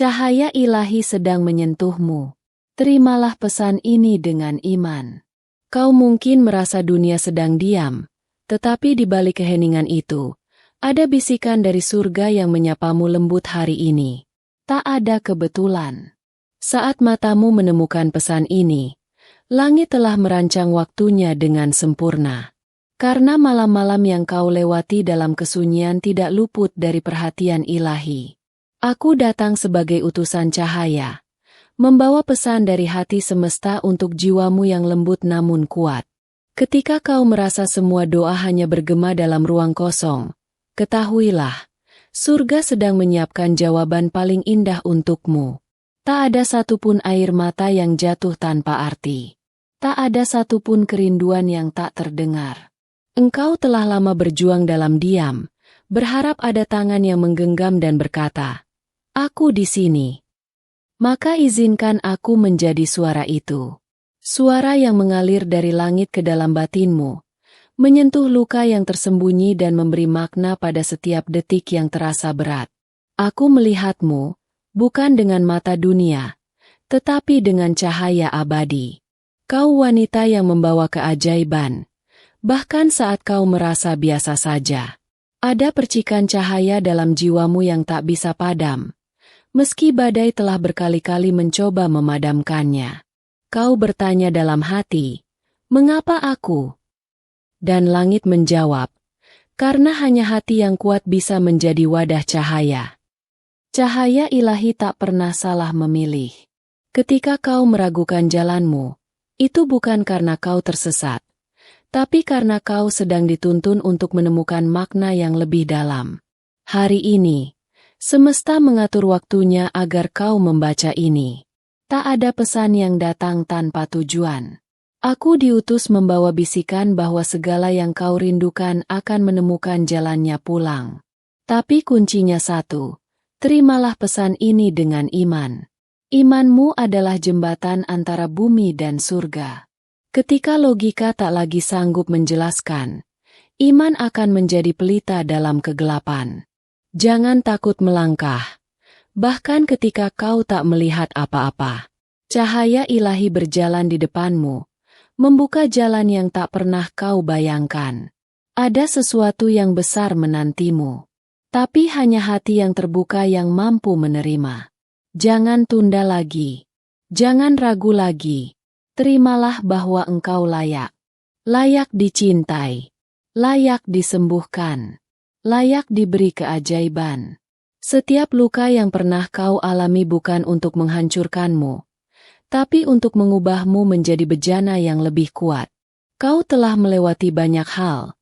Cahaya ilahi sedang menyentuhmu. Terimalah pesan ini dengan iman. Kau mungkin merasa dunia sedang diam, tetapi di balik keheningan itu, ada bisikan dari surga yang menyapamu lembut hari ini. Tak ada kebetulan. Saat matamu menemukan pesan ini, langit telah merancang waktunya dengan sempurna. Karena malam-malam yang kau lewati dalam kesunyian tidak luput dari perhatian ilahi. Aku datang sebagai utusan cahaya, membawa pesan dari hati semesta untuk jiwamu yang lembut namun kuat. Ketika kau merasa semua doa hanya bergema dalam ruang kosong, ketahuilah, surga sedang menyiapkan jawaban paling indah untukmu. Tak ada satupun air mata yang jatuh tanpa arti. Tak ada satupun kerinduan yang tak terdengar. Engkau telah lama berjuang dalam diam, berharap ada tangan yang menggenggam dan berkata, "Aku di sini." Maka izinkan aku menjadi suara itu. Suara yang mengalir dari langit ke dalam batinmu, menyentuh luka yang tersembunyi dan memberi makna pada setiap detik yang terasa berat. Aku melihatmu, bukan dengan mata dunia, tetapi dengan cahaya abadi. Kau wanita yang membawa keajaiban, bahkan saat kau merasa biasa saja. Ada percikan cahaya dalam jiwamu yang tak bisa padam. Meski badai telah berkali-kali mencoba memadamkannya. Kau bertanya dalam hati, "Mengapa aku?" Dan langit menjawab, "Karena hanya hati yang kuat bisa menjadi wadah cahaya." Cahaya ilahi tak pernah salah memilih. Ketika kau meragukan jalanmu, itu bukan karena kau tersesat, tapi karena kau sedang dituntun untuk menemukan makna yang lebih dalam. Hari ini, semesta mengatur waktunya agar kau membaca ini. Tak ada pesan yang datang tanpa tujuan. Aku diutus membawa bisikan bahwa segala yang kau rindukan akan menemukan jalannya pulang. Tapi kuncinya satu, terimalah pesan ini dengan iman. Imanmu adalah jembatan antara bumi dan surga. Ketika logika tak lagi sanggup menjelaskan, iman akan menjadi pelita dalam kegelapan. Jangan takut melangkah. Bahkan ketika kau tak melihat apa-apa, cahaya ilahi berjalan di depanmu, membuka jalan yang tak pernah kau bayangkan. Ada sesuatu yang besar menantimu, tapi hanya hati yang terbuka yang mampu menerima. Jangan tunda lagi. Jangan ragu lagi. Terimalah bahwa engkau layak. Layak dicintai. Layak disembuhkan. Layak diberi keajaiban. Setiap luka yang pernah kau alami bukan untuk menghancurkanmu, tapi untuk mengubahmu menjadi bejana yang lebih kuat. Kau telah melewati banyak hal,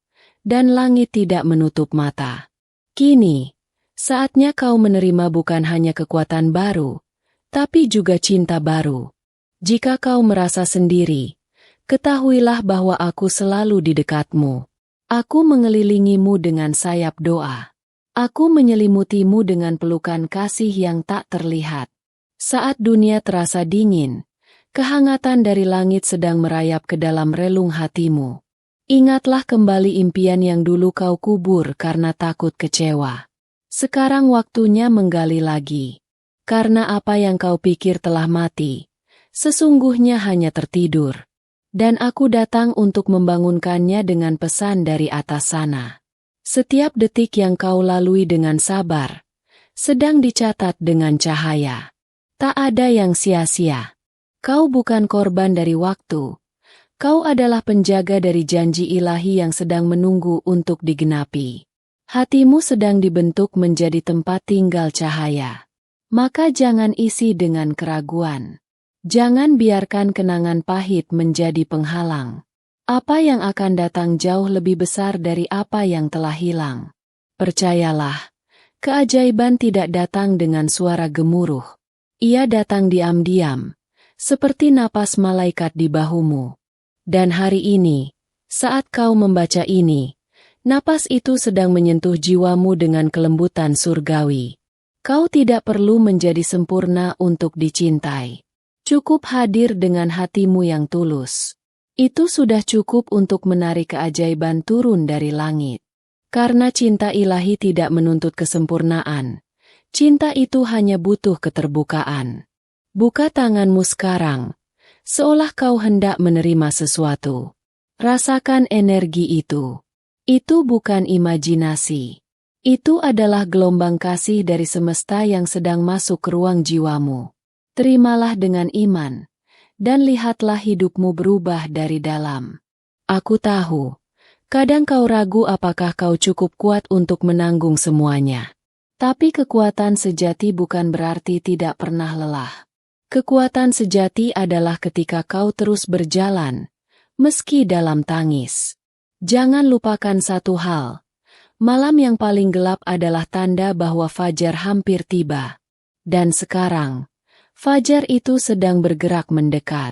dan langit tidak menutup mata. Kini, saatnya kau menerima bukan hanya kekuatan baru, tapi juga cinta baru. Jika kau merasa sendiri, ketahuilah bahwa aku selalu di dekatmu. Aku mengelilingimu dengan sayap doa. Aku menyelimutimu dengan pelukan kasih yang tak terlihat. Saat dunia terasa dingin, kehangatan dari langit sedang merayap ke dalam relung hatimu. Ingatlah kembali impian yang dulu kau kubur karena takut kecewa. Sekarang waktunya menggali lagi. Karena apa yang kau pikir telah mati, sesungguhnya hanya tertidur. Dan aku datang untuk membangunkannya dengan pesan dari atas sana. Setiap detik yang kau lalui dengan sabar, sedang dicatat dengan cahaya. Tak ada yang sia-sia. Kau bukan korban dari waktu. Kau adalah penjaga dari janji ilahi yang sedang menunggu untuk digenapi. Hatimu sedang dibentuk menjadi tempat tinggal cahaya. Maka jangan isi dengan keraguan. Jangan biarkan kenangan pahit menjadi penghalang. Apa yang akan datang jauh lebih besar dari apa yang telah hilang. Percayalah, keajaiban tidak datang dengan suara gemuruh. Ia datang diam-diam, seperti napas malaikat di bahumu. Dan hari ini, saat kau membaca ini, napas itu sedang menyentuh jiwamu dengan kelembutan surgawi. Kau tidak perlu menjadi sempurna untuk dicintai. Cukup hadir dengan hatimu yang tulus. Itu sudah cukup untuk menarik keajaiban turun dari langit. Karena cinta ilahi tidak menuntut kesempurnaan. Cinta itu hanya butuh keterbukaan. Buka tanganmu sekarang, seolah kau hendak menerima sesuatu. Rasakan energi itu. Itu bukan imajinasi. Itu adalah gelombang kasih dari semesta yang sedang masuk ke ruang jiwamu. Terimalah dengan iman, dan lihatlah hidupmu berubah dari dalam. Aku tahu, kadang kau ragu apakah kau cukup kuat untuk menanggung semuanya. Tapi kekuatan sejati bukan berarti tidak pernah lelah. Kekuatan sejati adalah ketika kau terus berjalan, meski dalam tangis. Jangan lupakan satu hal. Malam yang paling gelap adalah tanda bahwa fajar hampir tiba. Dan sekarang, fajar itu sedang bergerak mendekat.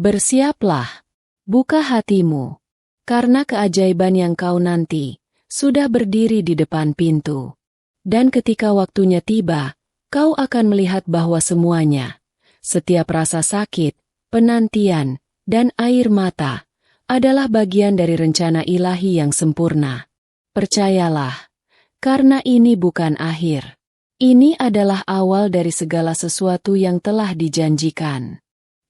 Bersiaplah, buka hatimu, karena keajaiban yang kau nanti sudah berdiri di depan pintu. Dan ketika waktunya tiba, kau akan melihat bahwa semuanya, setiap rasa sakit, penantian, dan air mata, adalah bagian dari rencana ilahi yang sempurna. Percayalah, karena ini bukan akhir. Ini adalah awal dari segala sesuatu yang telah dijanjikan.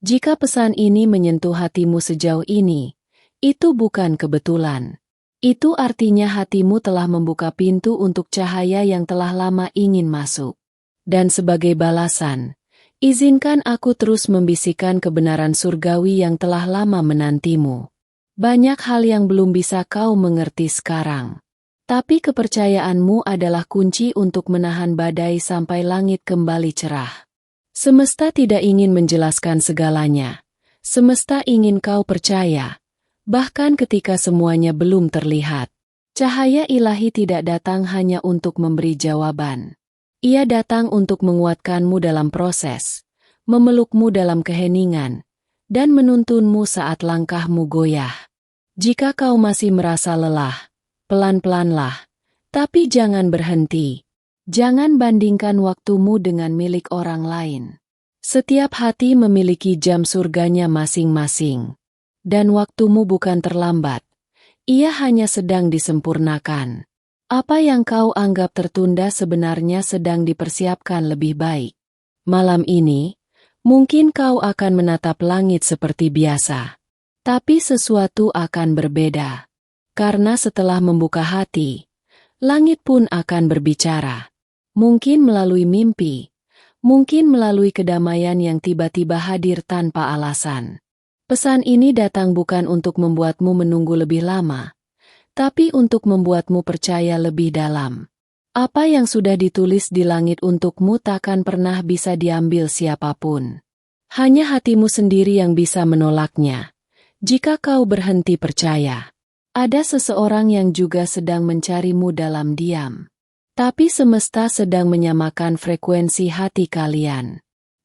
Jika pesan ini menyentuh hatimu sejauh ini, itu bukan kebetulan. Itu artinya hatimu telah membuka pintu untuk cahaya yang telah lama ingin masuk. Dan sebagai balasan, izinkan aku terus membisikkan kebenaran surgawi yang telah lama menantimu. Banyak hal yang belum bisa kau mengerti sekarang. Tapi kepercayaanmu adalah kunci untuk menahan badai sampai langit kembali cerah. Semesta tidak ingin menjelaskan segalanya. Semesta ingin kau percaya. Bahkan ketika semuanya belum terlihat. Cahaya ilahi tidak datang hanya untuk memberi jawaban. Ia datang untuk menguatkanmu dalam proses, memelukmu dalam keheningan, dan menuntunmu saat langkahmu goyah. Jika kau masih merasa lelah, pelan-pelanlah, tapi jangan berhenti. Jangan bandingkan waktumu dengan milik orang lain. Setiap hati memiliki jam surganya masing-masing. Dan waktumu bukan terlambat. Ia hanya sedang disempurnakan. Apa yang kau anggap tertunda sebenarnya sedang dipersiapkan lebih baik. Malam ini, mungkin kau akan menatap langit seperti biasa. Tapi sesuatu akan berbeda. Karena setelah membuka hati, langit pun akan berbicara. Mungkin melalui mimpi, mungkin melalui kedamaian yang tiba-tiba hadir tanpa alasan. Pesan ini datang bukan untuk membuatmu menunggu lebih lama, tapi untuk membuatmu percaya lebih dalam. Apa yang sudah ditulis di langit untukmu takkan pernah bisa diambil siapapun. Hanya hatimu sendiri yang bisa menolaknya. Jika kau berhenti percaya. Ada seseorang yang juga sedang mencarimu dalam diam. Tapi semesta sedang menyamakan frekuensi hati kalian.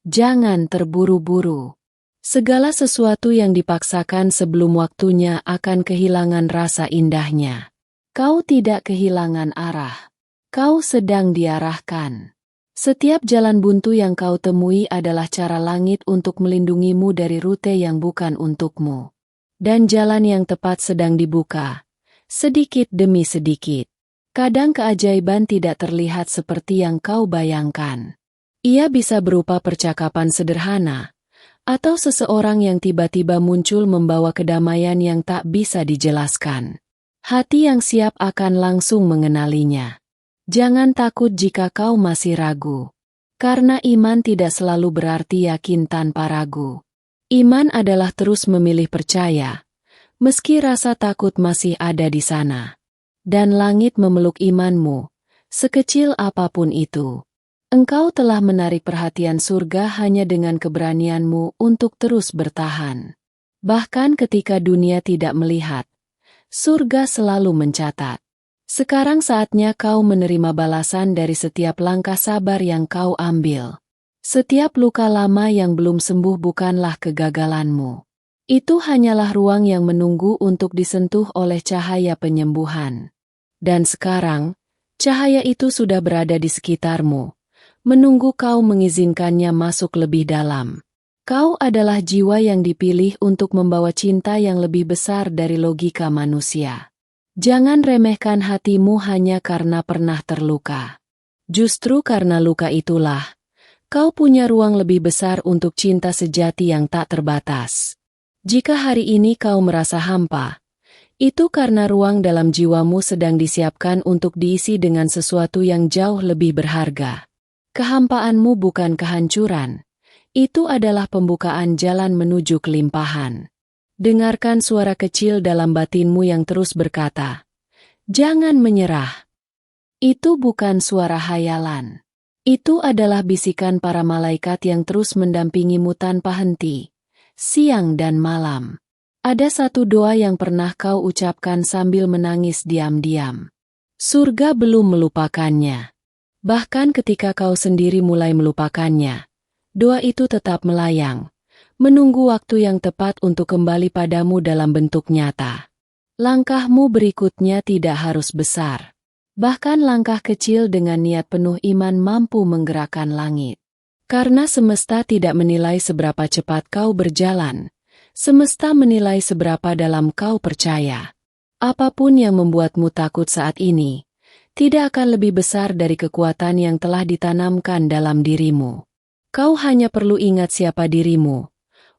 Jangan terburu-buru. Segala sesuatu yang dipaksakan sebelum waktunya akan kehilangan rasa indahnya. Kau tidak kehilangan arah. Kau sedang diarahkan. Setiap jalan buntu yang kau temui adalah cara langit untuk melindungimu dari rute yang bukan untukmu. Dan jalan yang tepat sedang dibuka, sedikit demi sedikit. Kadang keajaiban tidak terlihat seperti yang kau bayangkan. Ia bisa berupa percakapan sederhana, atau seseorang yang tiba-tiba muncul membawa kedamaian yang tak bisa dijelaskan. Hati yang siap akan langsung mengenalinya. Jangan takut jika kau masih ragu. Karena iman tidak selalu berarti yakin tanpa ragu. Iman adalah terus memilih percaya, meski rasa takut masih ada di sana. Dan langit memeluk imanmu, sekecil apapun itu. Engkau telah menarik perhatian surga hanya dengan keberanianmu untuk terus bertahan. Bahkan ketika dunia tidak melihat, surga selalu mencatat. Sekarang saatnya kau menerima balasan dari setiap langkah sabar yang kau ambil. Setiap luka lama yang belum sembuh bukanlah kegagalanmu. Itu hanyalah ruang yang menunggu untuk disentuh oleh cahaya penyembuhan. Dan sekarang, cahaya itu sudah berada di sekitarmu, menunggu kau mengizinkannya masuk lebih dalam. Kau adalah jiwa yang dipilih untuk membawa cinta yang lebih besar dari logika manusia. Jangan remehkan hatimu hanya karena pernah terluka. Justru karena luka itulah, kau punya ruang lebih besar untuk cinta sejati yang tak terbatas. Jika hari ini kau merasa hampa, itu karena ruang dalam jiwamu sedang disiapkan untuk diisi dengan sesuatu yang jauh lebih berharga. Kehampaanmu bukan kehancuran, itu adalah pembukaan jalan menuju kelimpahan. Dengarkan suara kecil dalam batinmu yang terus berkata, "Jangan menyerah." Itu bukan suara hayalan. Itu adalah bisikan para malaikat yang terus mendampingimu tanpa henti, siang dan malam. Ada satu doa yang pernah kau ucapkan sambil menangis diam-diam. Surga belum melupakannya. Bahkan ketika kau sendiri mulai melupakannya, doa itu tetap melayang, menunggu waktu yang tepat untuk kembali padamu dalam bentuk nyata. Langkahmu berikutnya tidak harus besar. Bahkan langkah kecil dengan niat penuh iman mampu menggerakkan langit. Karena semesta tidak menilai seberapa cepat kau berjalan, semesta menilai seberapa dalam kau percaya. Apapun yang membuatmu takut saat ini, tidak akan lebih besar dari kekuatan yang telah ditanamkan dalam dirimu. Kau hanya perlu ingat siapa dirimu,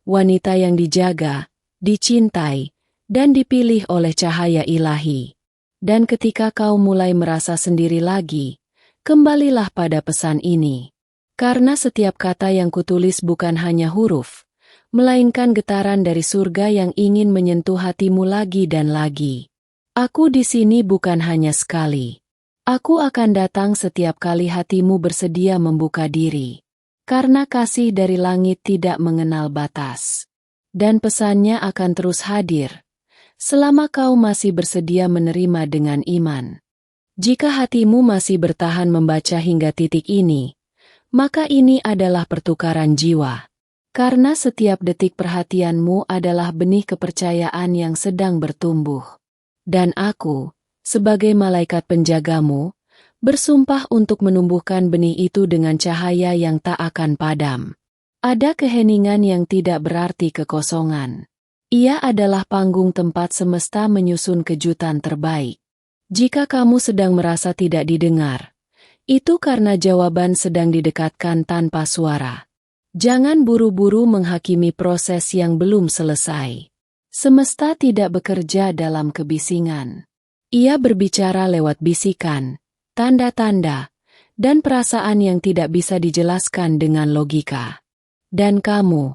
wanita yang dijaga, dicintai, dan dipilih oleh cahaya ilahi. Dan ketika kau mulai merasa sendiri lagi, kembalilah pada pesan ini. Karena setiap kata yang kutulis bukan hanya huruf, melainkan getaran dari surga yang ingin menyentuh hatimu lagi dan lagi. Aku di sini bukan hanya sekali. Aku akan datang setiap kali hatimu bersedia membuka diri. Karena kasih dari langit tidak mengenal batas. Dan pesannya akan terus hadir, selama kau masih bersedia menerima dengan iman. Jika hatimu masih bertahan membaca hingga titik ini, maka ini adalah pertukaran jiwa. Karena setiap detik perhatianmu adalah benih kepercayaan yang sedang bertumbuh. Dan aku, sebagai malaikat penjagamu, bersumpah untuk menumbuhkan benih itu dengan cahaya yang tak akan padam. Ada keheningan yang tidak berarti kekosongan. Ia adalah panggung tempat semesta menyusun kejutan terbaik. Jika kamu sedang merasa tidak didengar, itu karena jawaban sedang didekatkan tanpa suara. Jangan buru-buru menghakimi proses yang belum selesai. Semesta tidak bekerja dalam kebisingan. Ia berbicara lewat bisikan, tanda-tanda, dan perasaan yang tidak bisa dijelaskan dengan logika. Dan kamu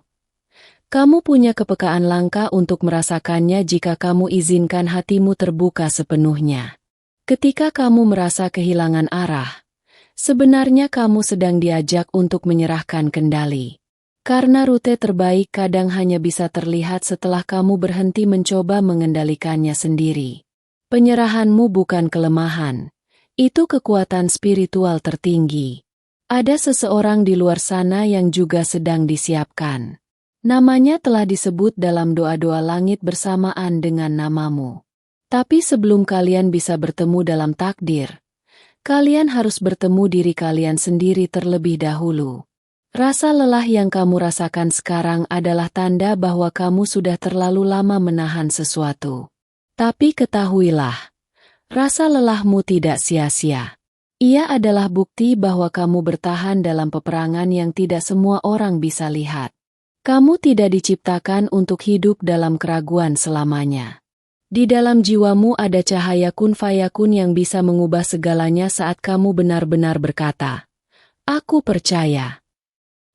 punya kepekaan langka untuk merasakannya jika kamu izinkan hatimu terbuka sepenuhnya. Ketika kamu merasa kehilangan arah, sebenarnya kamu sedang diajak untuk menyerahkan kendali. Karena rute terbaik kadang hanya bisa terlihat setelah kamu berhenti mencoba mengendalikannya sendiri. Penyerahanmu bukan kelemahan. Itu kekuatan spiritual tertinggi. Ada seseorang di luar sana yang juga sedang disiapkan. Namanya telah disebut dalam doa-doa langit bersamaan dengan namamu. Tapi sebelum kalian bisa bertemu dalam takdir, kalian harus bertemu diri kalian sendiri terlebih dahulu. Rasa lelah yang kamu rasakan sekarang adalah tanda bahwa kamu sudah terlalu lama menahan sesuatu. Tapi ketahuilah, rasa lelahmu tidak sia-sia. Ia adalah bukti bahwa kamu bertahan dalam peperangan yang tidak semua orang bisa lihat. Kamu tidak diciptakan untuk hidup dalam keraguan selamanya. Di dalam jiwamu ada cahaya kun fayakun yang bisa mengubah segalanya saat kamu benar-benar berkata, "Aku percaya."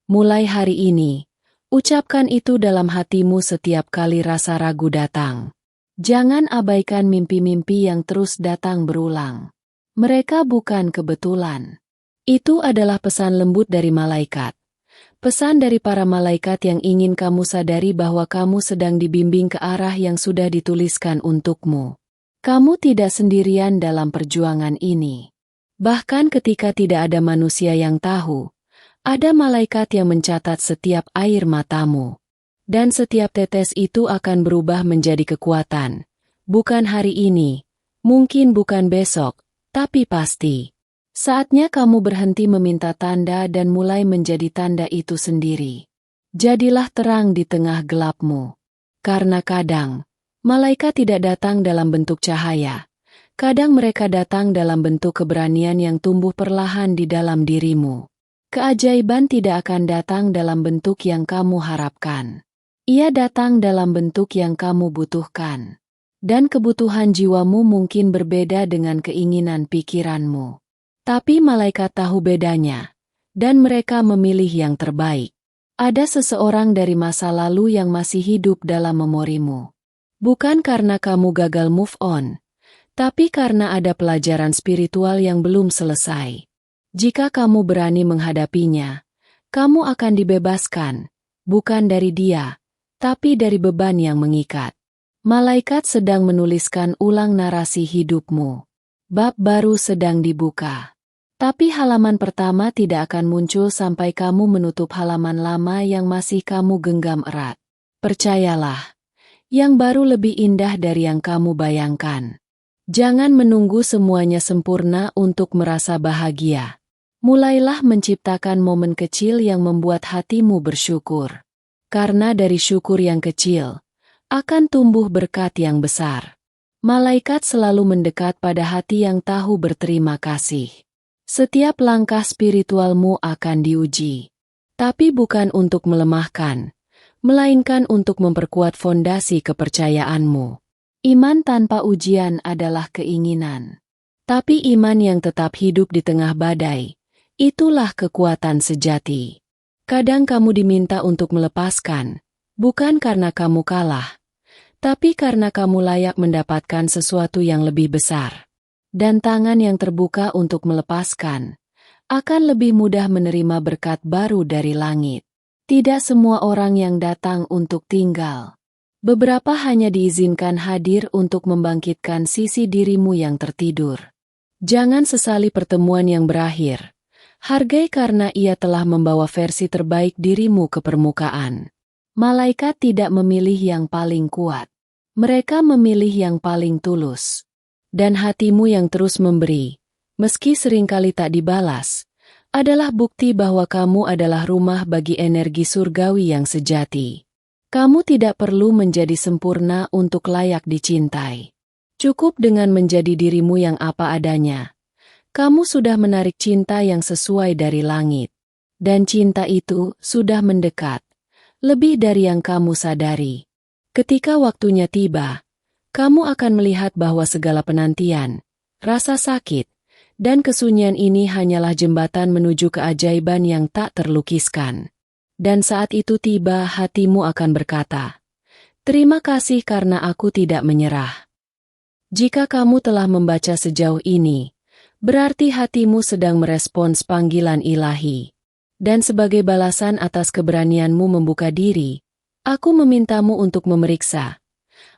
Mulai hari ini, ucapkan itu dalam hatimu setiap kali rasa ragu datang. Jangan abaikan mimpi-mimpi yang terus datang berulang. Mereka bukan kebetulan. Itu adalah pesan lembut dari malaikat. Pesan dari para malaikat yang ingin kamu sadari bahwa kamu sedang dibimbing ke arah yang sudah dituliskan untukmu. Kamu tidak sendirian dalam perjuangan ini. Bahkan ketika tidak ada manusia yang tahu, ada malaikat yang mencatat setiap air matamu. Dan setiap tetes itu akan berubah menjadi kekuatan. Bukan hari ini, mungkin bukan besok, tapi pasti. Saatnya kamu berhenti meminta tanda dan mulai menjadi tanda itu sendiri. Jadilah terang di tengah gelapmu. Karena kadang, malaikat tidak datang dalam bentuk cahaya, Kadang mereka datang dalam bentuk keberanian yang tumbuh perlahan di dalam dirimu. Keajaiban tidak akan datang dalam bentuk yang kamu harapkan. Ia datang dalam bentuk yang kamu butuhkan. Dan kebutuhan jiwamu mungkin berbeda dengan keinginan pikiranmu. Tapi malaikat tahu bedanya, dan mereka memilih yang terbaik. Ada seseorang dari masa lalu yang masih hidup dalam memorimu. Bukan karena kamu gagal move on, tapi karena ada pelajaran spiritual yang belum selesai. Jika kamu berani menghadapinya, kamu akan dibebaskan, bukan dari dia, tapi dari beban yang mengikat. Malaikat sedang menuliskan ulang narasi hidupmu. Bab baru sedang dibuka. Tapi halaman pertama tidak akan muncul sampai kamu menutup halaman lama yang masih kamu genggam erat. Percayalah, yang baru lebih indah dari yang kamu bayangkan. Jangan menunggu semuanya sempurna untuk merasa bahagia. Mulailah menciptakan momen kecil yang membuat hatimu bersyukur. Karena dari syukur yang kecil, akan tumbuh berkat yang besar. Malaikat selalu mendekat pada hati yang tahu berterima kasih. Setiap langkah spiritualmu akan diuji. Tapi bukan untuk melemahkan, melainkan untuk memperkuat fondasi kepercayaanmu. Iman tanpa ujian adalah keinginan. Tapi iman yang tetap hidup di tengah badai, itulah kekuatan sejati. Kadang kamu diminta untuk melepaskan, bukan karena kamu kalah, tapi karena kamu layak mendapatkan sesuatu yang lebih besar. Dan tangan yang terbuka untuk melepaskan, akan lebih mudah menerima berkat baru dari langit. Tidak semua orang yang datang untuk tinggal. Beberapa hanya diizinkan hadir untuk membangkitkan sisi dirimu yang tertidur. Jangan sesali pertemuan yang berakhir. Hargai karena ia telah membawa versi terbaik dirimu ke permukaan. Malaikat tidak memilih yang paling kuat. Mereka memilih yang paling tulus. Dan hatimu yang terus memberi, meski seringkali tak dibalas, adalah bukti bahwa kamu adalah rumah bagi energi surgawi yang sejati. Kamu tidak perlu menjadi sempurna untuk layak dicintai. Cukup dengan menjadi dirimu yang apa adanya. Kamu sudah menarik cinta yang sesuai dari langit. Dan cinta itu sudah mendekat, lebih dari yang kamu sadari. Ketika waktunya tiba, kamu akan melihat bahwa segala penantian, rasa sakit, dan kesunyian ini hanyalah jembatan menuju keajaiban yang tak terlukiskan. Dan saat itu tiba, hatimu akan berkata, "Terima kasih karena aku tidak menyerah." Jika kamu telah membaca sejauh ini, berarti hatimu sedang merespons panggilan ilahi. Dan sebagai balasan atas keberanianmu membuka diri, aku memintamu untuk memeriksa.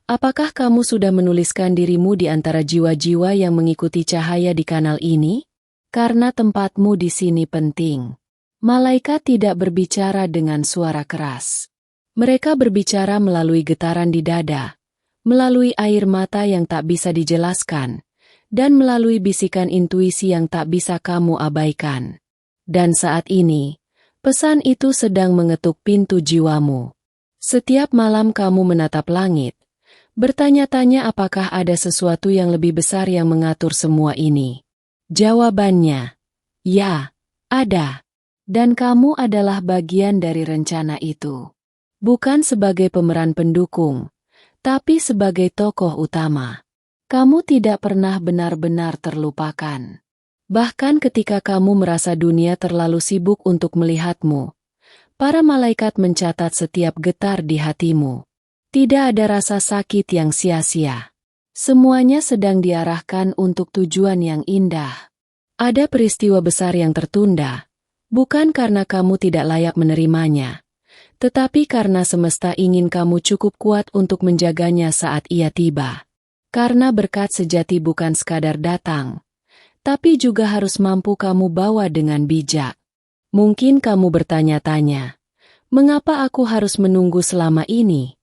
Apakah kamu sudah menuliskan dirimu di antara jiwa-jiwa yang mengikuti cahaya di kanal ini? Karena tempatmu di sini penting. Malaikat tidak berbicara dengan suara keras. Mereka berbicara melalui getaran di dada, melalui air mata yang tak bisa dijelaskan, dan melalui bisikan intuisi yang tak bisa kamu abaikan. Dan saat ini, pesan itu sedang mengetuk pintu jiwamu. Setiap malam kamu menatap langit, bertanya-tanya apakah ada sesuatu yang lebih besar yang mengatur semua ini. Jawabannya, ya, ada. Dan kamu adalah bagian dari rencana itu. Bukan sebagai pemeran pendukung, tapi sebagai tokoh utama. Kamu tidak pernah benar-benar terlupakan. Bahkan ketika kamu merasa dunia terlalu sibuk untuk melihatmu, para malaikat mencatat setiap getar di hatimu. Tidak ada rasa sakit yang sia-sia. Semuanya sedang diarahkan untuk tujuan yang indah. Ada peristiwa besar yang tertunda, bukan karena kamu tidak layak menerimanya, tetapi karena semesta ingin kamu cukup kuat untuk menjaganya saat ia tiba. Karena berkat sejati bukan sekadar datang, tapi juga harus mampu kamu bawa dengan bijak. Mungkin kamu bertanya-tanya, mengapa aku harus menunggu selama ini?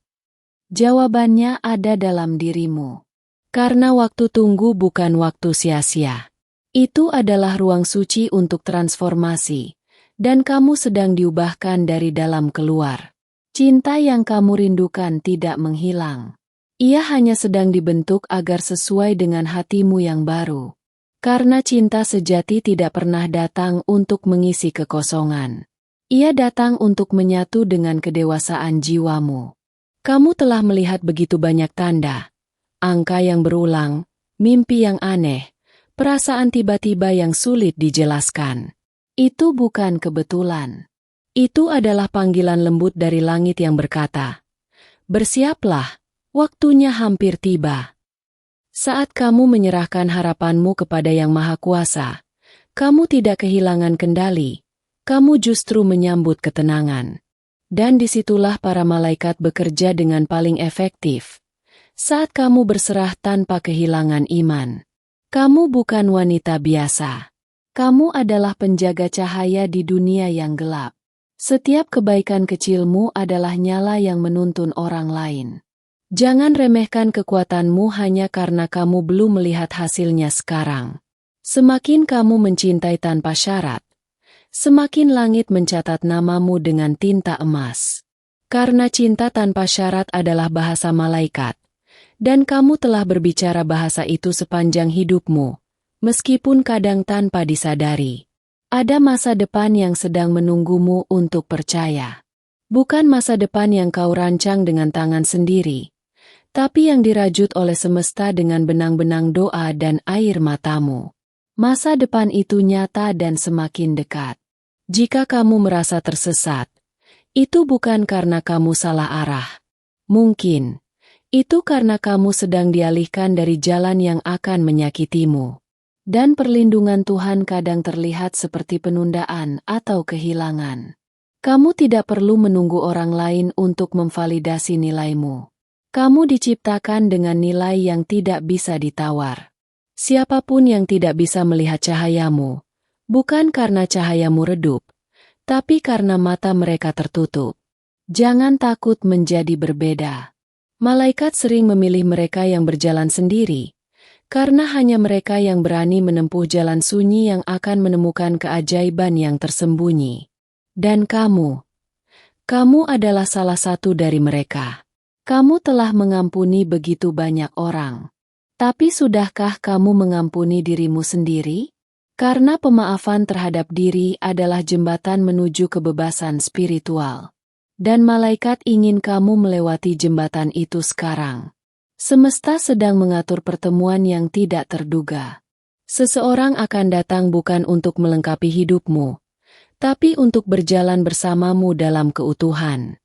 Jawabannya ada dalam dirimu. Karena waktu tunggu bukan waktu sia-sia. Itu adalah ruang suci untuk transformasi. Dan kamu sedang diubahkan dari dalam keluar. Cinta yang kamu rindukan tidak menghilang. Ia hanya sedang dibentuk agar sesuai dengan hatimu yang baru. Karena cinta sejati tidak pernah datang untuk mengisi kekosongan. Ia datang untuk menyatu dengan kedewasaan jiwamu. Kamu telah melihat begitu banyak tanda, angka yang berulang, mimpi yang aneh, perasaan tiba-tiba yang sulit dijelaskan. Itu bukan kebetulan. Itu adalah panggilan lembut dari langit yang berkata, "Bersiaplah, waktunya hampir tiba." Saat kamu menyerahkan harapanmu kepada Yang Maha Kuasa, kamu tidak kehilangan kendali, kamu justru menyambut ketenangan. Dan disitulah para malaikat bekerja dengan paling efektif. Saat kamu berserah tanpa kehilangan iman. Kamu bukan wanita biasa. Kamu adalah penjaga cahaya di dunia yang gelap. Setiap kebaikan kecilmu adalah nyala yang menuntun orang lain. Jangan remehkan kekuatanmu hanya karena kamu belum melihat hasilnya sekarang. Semakin kamu mencintai tanpa syarat, semakin langit mencatat namamu dengan tinta emas. Karena cinta tanpa syarat adalah bahasa malaikat, dan kamu telah berbicara bahasa itu sepanjang hidupmu, meskipun kadang tanpa disadari. Ada masa depan yang sedang menunggumu untuk percaya. Bukan masa depan yang kau rancang dengan tangan sendiri, tapi yang dirajut oleh semesta dengan benang-benang doa dan air matamu. Masa depan itu nyata dan semakin dekat. Jika kamu merasa tersesat, itu bukan karena kamu salah arah. Mungkin, itu karena kamu sedang dialihkan dari jalan yang akan menyakitimu. Dan perlindungan Tuhan kadang terlihat seperti penundaan atau kehilangan. Kamu tidak perlu menunggu orang lain untuk memvalidasi nilaimu. Kamu diciptakan dengan nilai yang tidak bisa ditawar. Siapapun yang tidak bisa melihat cahayamu, bukan karena cahayamu redup, tapi karena mata mereka tertutup. Jangan takut menjadi berbeda. Malaikat sering memilih mereka yang berjalan sendiri, karena hanya mereka yang berani menempuh jalan sunyi yang akan menemukan keajaiban yang tersembunyi. Dan kamu adalah salah satu dari mereka. Kamu telah mengampuni begitu banyak orang. Tapi sudahkah kamu mengampuni dirimu sendiri? Karena pemaafan terhadap diri adalah jembatan menuju kebebasan spiritual. Dan malaikat ingin kamu melewati jembatan itu sekarang. Semesta sedang mengatur pertemuan yang tidak terduga. Seseorang akan datang bukan untuk melengkapi hidupmu, tapi untuk berjalan bersamamu dalam keutuhan.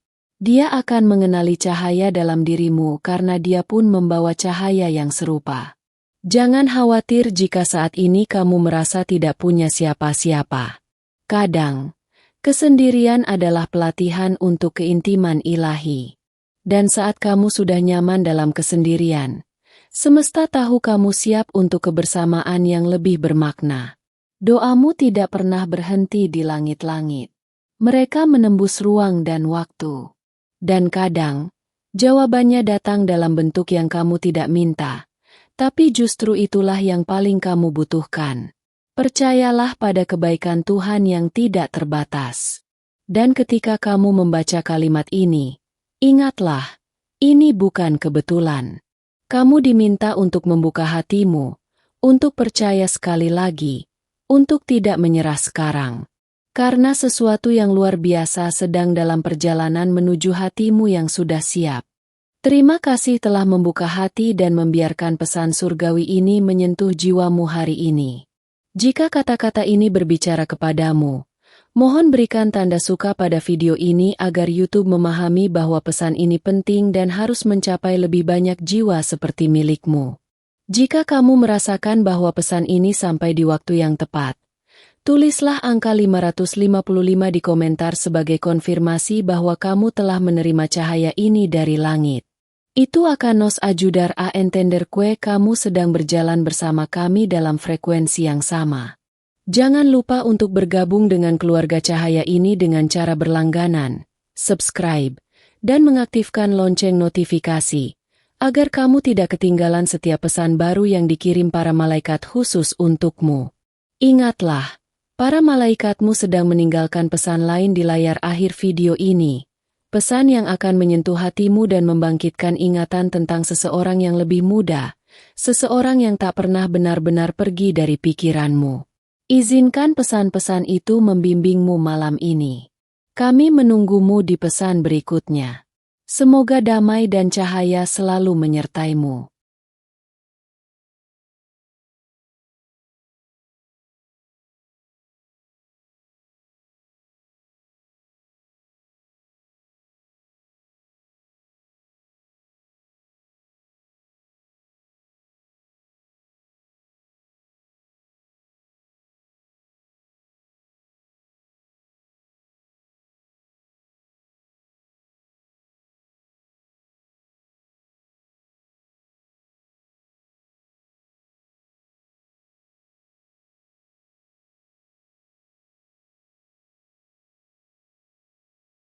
Dia akan mengenali cahaya dalam dirimu karena dia pun membawa cahaya yang serupa. Jangan khawatir jika saat ini kamu merasa tidak punya siapa-siapa. Kadang, kesendirian adalah pelatihan untuk keintiman ilahi. Dan saat kamu sudah nyaman dalam kesendirian, semesta tahu kamu siap untuk kebersamaan yang lebih bermakna. Doamu tidak pernah berhenti di langit-langit. Mereka menembus ruang dan waktu. Dan kadang, jawabannya datang dalam bentuk yang kamu tidak minta, tapi justru itulah yang paling kamu butuhkan. Percayalah pada kebaikan Tuhan yang tidak terbatas. Dan ketika kamu membaca kalimat ini, ingatlah, ini bukan kebetulan. Kamu diminta untuk membuka hatimu, untuk percaya sekali lagi, untuk tidak menyerah sekarang. Karena sesuatu yang luar biasa sedang dalam perjalanan menuju hatimu yang sudah siap. Terima kasih telah membuka hati dan membiarkan pesan surgawi ini menyentuh jiwamu hari ini. Jika kata-kata ini berbicara kepadamu, mohon berikan tanda suka pada video ini agar YouTube memahami bahwa pesan ini penting dan harus mencapai lebih banyak jiwa seperti milikmu. Jika kamu merasakan bahwa pesan ini sampai di waktu yang tepat, tulislah angka 555 di komentar sebagai konfirmasi bahwa kamu telah menerima cahaya ini dari langit. Itu akan nos ayudar a entender que kamu sedang berjalan bersama kami dalam frekuensi yang sama. Jangan lupa untuk bergabung dengan keluarga cahaya ini dengan cara berlangganan, subscribe, dan mengaktifkan lonceng notifikasi, agar kamu tidak ketinggalan setiap pesan baru yang dikirim para malaikat khusus untukmu. Ingatlah, para malaikatmu sedang meninggalkan pesan lain di layar akhir video ini. Pesan yang akan menyentuh hatimu dan membangkitkan ingatan tentang seseorang yang lebih muda, seseorang yang tak pernah benar-benar pergi dari pikiranmu. Izinkan pesan-pesan itu membimbingmu malam ini. Kami menunggumu di pesan berikutnya. Semoga damai dan cahaya selalu menyertaimu.